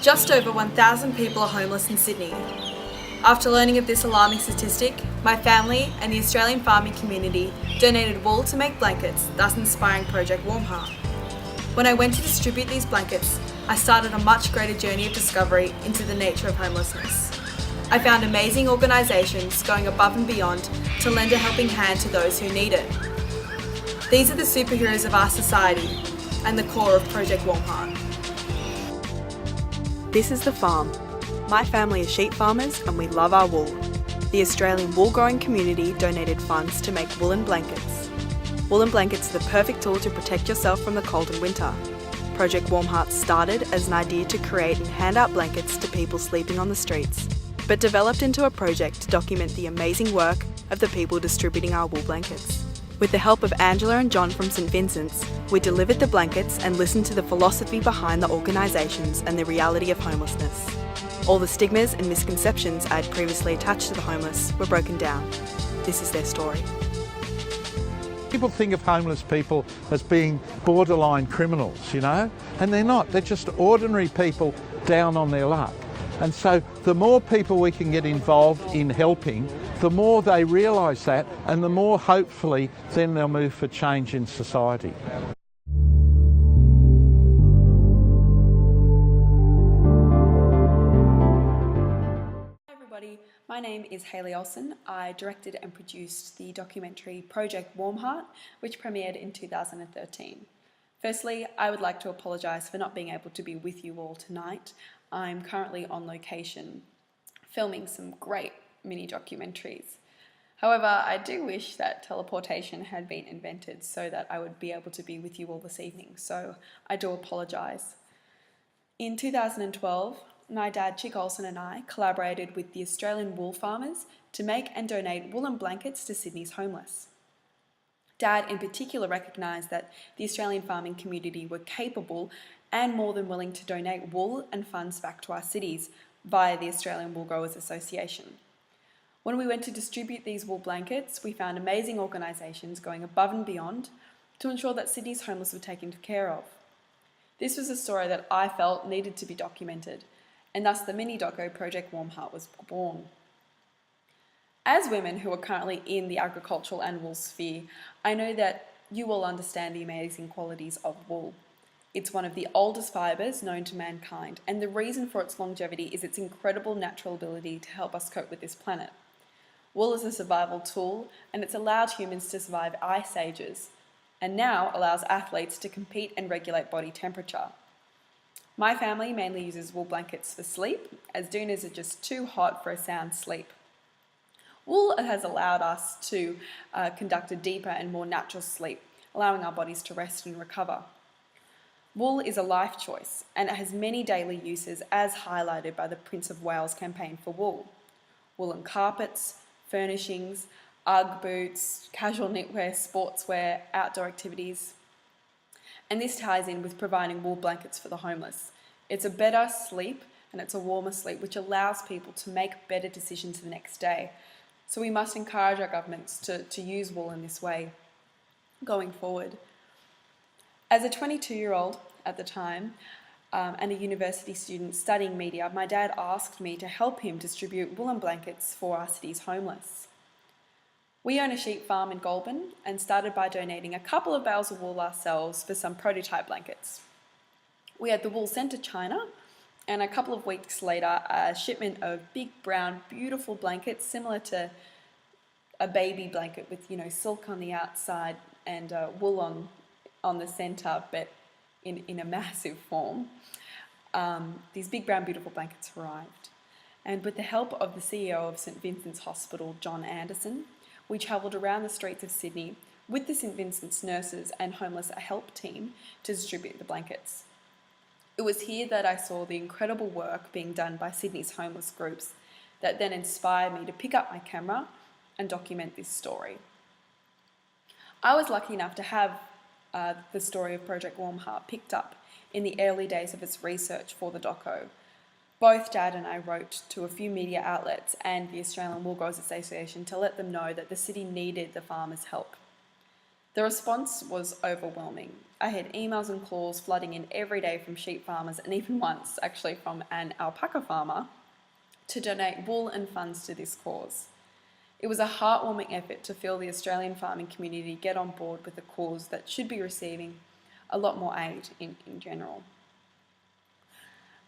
Just over 1,000 people are homeless in Sydney. After learning of this alarming statistic, my family and the Australian farming community donated wool to make blankets, thus inspiring Project Warm Heart. When I went to distribute these blankets, I started a much greater journey of discovery into the nature of homelessness. I found amazing organisations going above and beyond to lend a helping hand to those who need it. These are the superheroes of our society and the core of Project Warm Heart. This is The Farm. My family is sheep farmers and we love our wool. The Australian wool growing community donated funds to make woolen blankets. Woolen blankets are the perfect tool to protect yourself from the cold in winter. Project Warm Heart started as an idea to create and hand out blankets to people sleeping on the streets, but developed into a project to document the amazing work of the people distributing our wool blankets. With the help of Angela and John from St Vincent's, we delivered the blankets and listened to the philosophy behind the organisations and the reality of homelessness. All the stigmas and misconceptions I had previously attached to the homeless were broken down. This is their story. People think of homeless people as being borderline criminals, and they're not. They're just ordinary people down on their luck. And so the more people we can get involved in helping, the more they realise that, and the more hopefully then they'll move for change in society. Hi everybody, my name is Hayley Olsson. I directed and produced the documentary Project Warm Heart, which premiered in 2013. Firstly, I would like to apologise for not being able to be with you all tonight. I'm currently on location filming some great mini documentaries. However, I do wish that teleportation had been invented so that I would be able to be with you all this evening, so I do apologise. In 2012, my dad Chick Olsson and I collaborated with the Australian wool farmers to make and donate woolen blankets to Sydney's homeless. Dad in particular recognised that the Australian farming community were capable and more than willing to donate wool and funds back to our cities via the Australian Wool Growers Association. When we went to distribute these wool blankets, we found amazing organisations going above and beyond to ensure that Sydney's homeless were taken care of. This was a story that I felt needed to be documented, and thus the mini doco Project Warm Heart was born. As women who are currently in the agricultural and wool sphere, I know that you will understand the amazing qualities of wool. It's one of the oldest fibres known to mankind, and the reason for its longevity is its incredible natural ability to help us cope with this planet. Wool is a survival tool, and it's allowed humans to survive ice ages, and now allows athletes to compete and regulate body temperature. My family mainly uses wool blankets for sleep, as dinners are just too hot for a sound sleep. Wool has allowed us to conduct a deeper and more natural sleep, allowing our bodies to rest and recover. Wool is a life choice, and it has many daily uses as highlighted by the Prince of Wales campaign for wool. Woolen carpets, furnishings, UGG boots, casual knitwear, sportswear, outdoor activities. And this ties in with providing wool blankets for the homeless. It's a better sleep and it's a warmer sleep, which allows people to make better decisions the next day. So we must encourage our governments to use wool in this way going forward. As a 22-year-old at the time and a university student studying media, my dad asked me to help him distribute woolen blankets for our city's homeless. We own a sheep farm in Goulburn and started by donating a couple of bales of wool ourselves for some prototype blankets. We had the wool sent to China, and a couple of weeks later, a shipment of big, brown, beautiful blankets similar to a baby blanket with, silk on the outside and wool on the centre, but in a massive form. These big, brown, beautiful blankets arrived. And with the help of the CEO of St Vincent's Hospital, John Anderson, we travelled around the streets of Sydney with the St Vincent's nurses and homeless help team to distribute the blankets. It was here that I saw the incredible work being done by Sydney's homeless groups that then inspired me to pick up my camera and document this story. I was lucky enough to have the story of Project Warm Heart picked up in the early days of its research for the doco. Both Dad and I wrote to a few media outlets and the Australian Wool Growers Association to let them know that the city needed the farmers' help. The response was overwhelming. I had emails and calls flooding in every day from sheep farmers, and even once actually from an alpaca farmer, to donate wool and funds to this cause. It was a heartwarming effort to feel the Australian farming community get on board with a cause that should be receiving a lot more aid in general.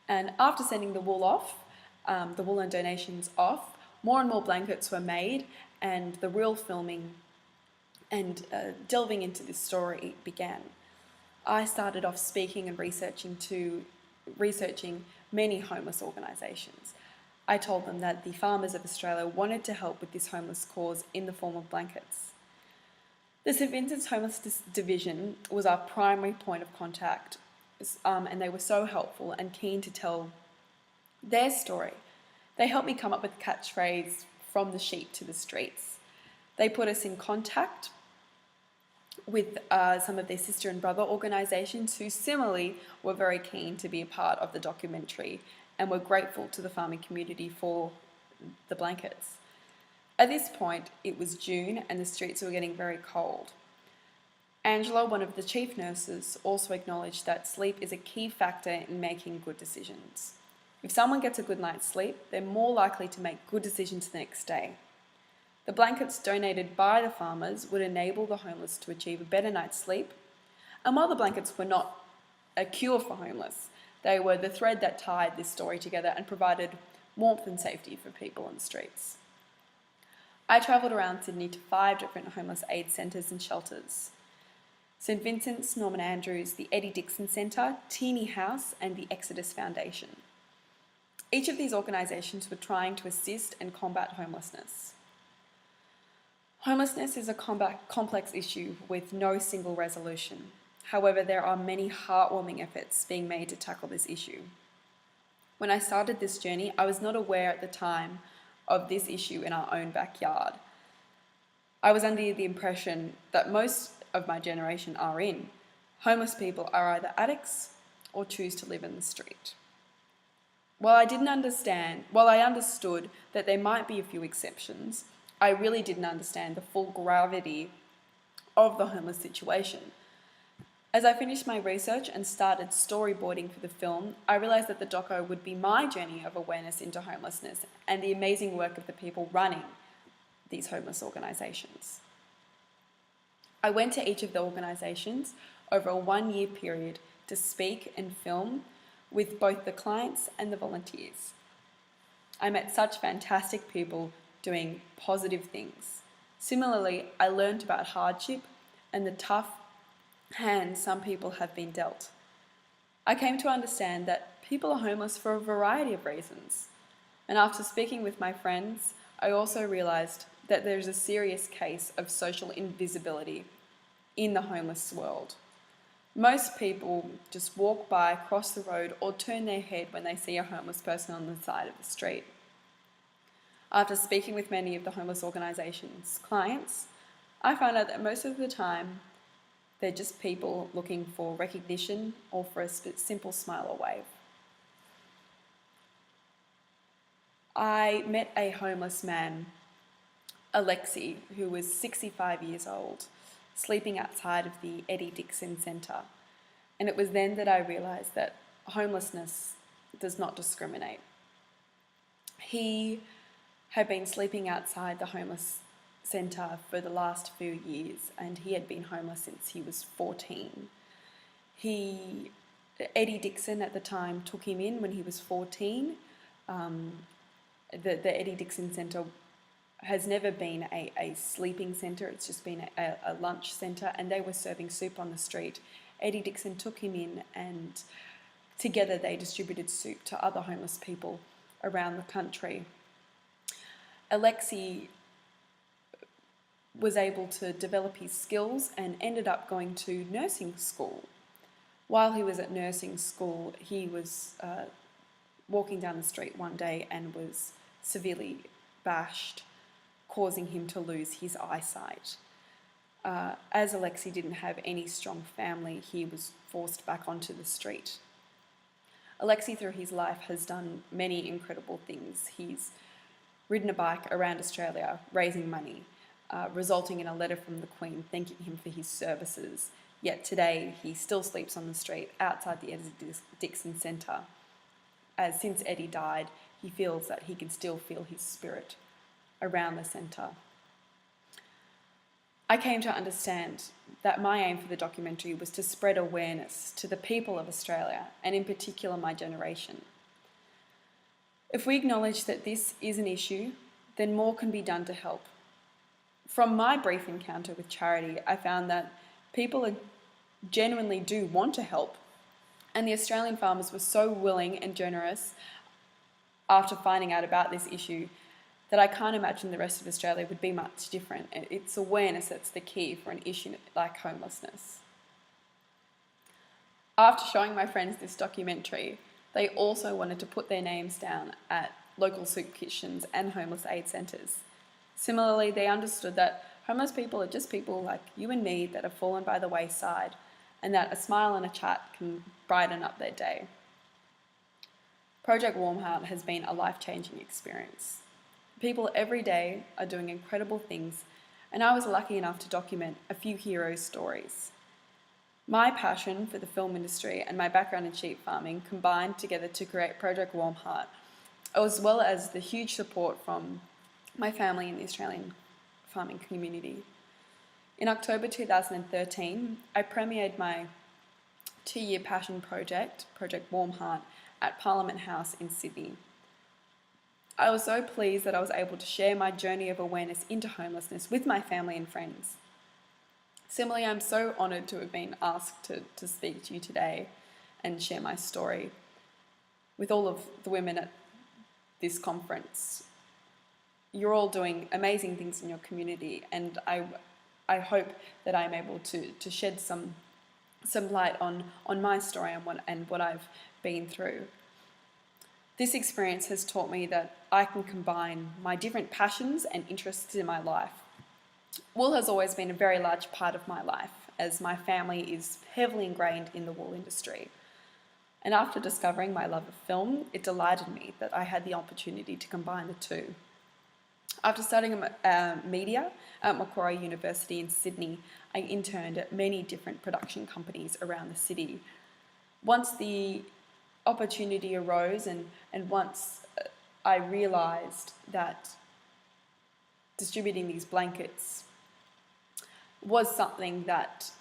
And after sending the wool and donations off, more and more blankets were made, and the real filming and delving into this story began. I started off speaking and researching many homeless organisations. I told them that the farmers of Australia wanted to help with this homeless cause in the form of blankets. The St Vincent's Homeless Division was our primary point of contact, and they were so helpful and keen to tell their story. They helped me come up with the catchphrase, "From the sheep to the streets." They put us in contact with some of their sister and brother organisations who similarly were very keen to be a part of the documentary and were grateful to the farming community for the blankets. At this point, it was June and the streets were getting very cold. Angela, one of the chief nurses, also acknowledged that sleep is a key factor in making good decisions. If someone gets a good night's sleep, they're more likely to make good decisions the next day. The blankets donated by the farmers would enable the homeless to achieve a better night's sleep, and while the blankets were not a cure for homeless, they were the thread that tied this story together and provided warmth and safety for people on the streets. I travelled around Sydney to 5 different homeless aid centres and shelters: St Vincent's, Norman Andrews, the Eddie Dixon Centre, Teeny House and the Exodus Foundation. Each of these organisations were trying to assist and combat homelessness. Homelessness is a complex issue with no single resolution. However, there are many heartwarming efforts being made to tackle this issue. When I started this journey, I was not aware at the time of this issue in our own backyard. I was under the impression that most of my generation are in. Homeless people are either addicts or choose to live in the street. While I understood that there might be a few exceptions, I really didn't understand the full gravity of the homeless situation. As I finished my research and started storyboarding for the film, I realised that the doco would be my journey of awareness into homelessness and the amazing work of the people running these homeless organisations. I went to each of the organisations over a 1-year period to speak and film with both the clients and the volunteers. I met such fantastic people doing positive things. Similarly, I learned about hardship and the tough hand some people have been dealt. I came to understand that people are homeless for a variety of reasons. And after speaking with my friends, I also realised that there's a serious case of social invisibility in the homeless world. Most people just walk by, cross the road, or turn their head when they see a homeless person on the side of the street. After speaking with many of the homeless organisations' clients, I found out that most of the time they're just people looking for recognition or for a simple smile or wave. I met a homeless man, Alexi, who was 65 years old, sleeping outside of the Eddie Dixon Centre. And it was then that I realised that homelessness does not discriminate. He had been sleeping outside the homeless centre for the last few years, and he had been homeless since he was 14. Eddie Dixon at the time took him in when he was 14. The Eddie Dixon Centre has never been a sleeping centre, it's just been a lunch centre, and they were serving soup on the street. Eddie Dixon took him in, and together they distributed soup to other homeless people around the country. Alexi was able to develop his skills and ended up going to nursing school. While he was at nursing school, he was walking down the street one day and was severely bashed, causing him to lose his eyesight. As Alexi didn't have any strong family, he was forced back onto the street. Alexi, through his life, has done many incredible things. He's ridden a bike around Australia, raising money. resulting in a letter from the Queen thanking him for his services. Yet today he still sleeps on the street outside the Eddie Dixon Centre, as since Eddie died, he feels that he can still feel his spirit around the centre. I came to understand that my aim for the documentary was to spread awareness to the people of Australia, and in particular my generation. If we acknowledge that this is an issue, then more can be done to help. From my brief encounter with charity, I found that people genuinely do want to help, and the Australian farmers were so willing and generous after finding out about this issue that I can't imagine the rest of Australia would be much different. It's awareness that's the key for an issue like homelessness. After showing my friends this documentary, they also wanted to put their names down at local soup kitchens and homeless aid centres. Similarly, they understood that homeless people are just people like you and me that have fallen by the wayside, and that a smile and a chat can brighten up their day. Project Warm Heart has been a life-changing experience. People every day are doing incredible things, and I was lucky enough to document a few heroes' stories. My passion for the film industry and my background in sheep farming combined together to create Project Warm Heart, as well as the huge support from my family in the Australian farming community. In October 2013, I premiered my 2-year passion project, Project Warm Heart, at Parliament House in Sydney. I was so pleased that I was able to share my journey of awareness into homelessness with my family and friends. Similarly, I'm so honoured to have been asked to speak to you today and share my story with all of the women at this conference. You're all doing amazing things in your community, and I hope that I'm able to shed some light on my story and what I've been through. This experience has taught me that I can combine my different passions and interests in my life. Wool has always been a very large part of my life, as my family is heavily ingrained in the wool industry. And after discovering my love of film, it delighted me that I had the opportunity to combine the two. After studying media at Macquarie University in Sydney, I interned at many different production companies around the city. Once the opportunity arose and once I realised that distributing these blankets was something that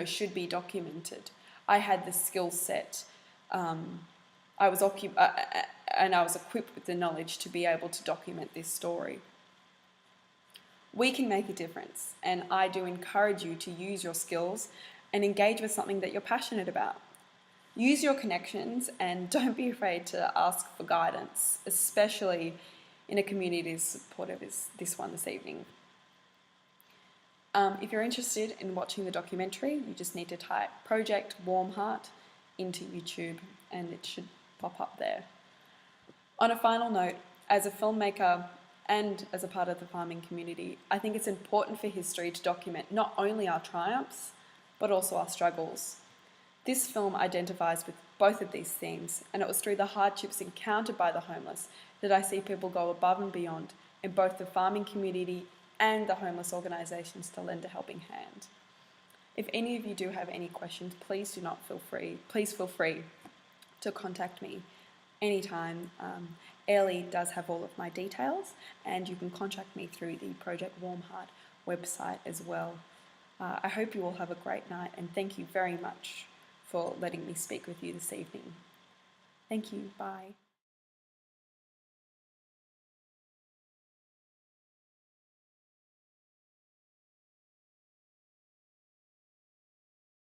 should be documented, I had the skill set. I was equipped with the knowledge to be able to document this story. We can make a difference, and I do encourage you to use your skills and engage with something that you're passionate about. Use your connections and don't be afraid to ask for guidance, especially in a community as supportive as this one this evening. If you're interested in watching the documentary, you just need to type Project Warm Heart into YouTube and it should pop up there. On a final note, as a filmmaker and as a part of the farming community, I think it's important for history to document not only our triumphs, but also our struggles. This film identifies with both of these themes, and it was through the hardships encountered by the homeless that I see people go above and beyond in both the farming community and the homeless organisations to lend a helping hand. If any of you do have any questions, please feel free to contact me anytime. Hayley does have all of my details, and you can contact me through the Project Warm Heart website as well. I hope you all have a great night, and thank you very much for letting me speak with you this evening. Thank you. Bye.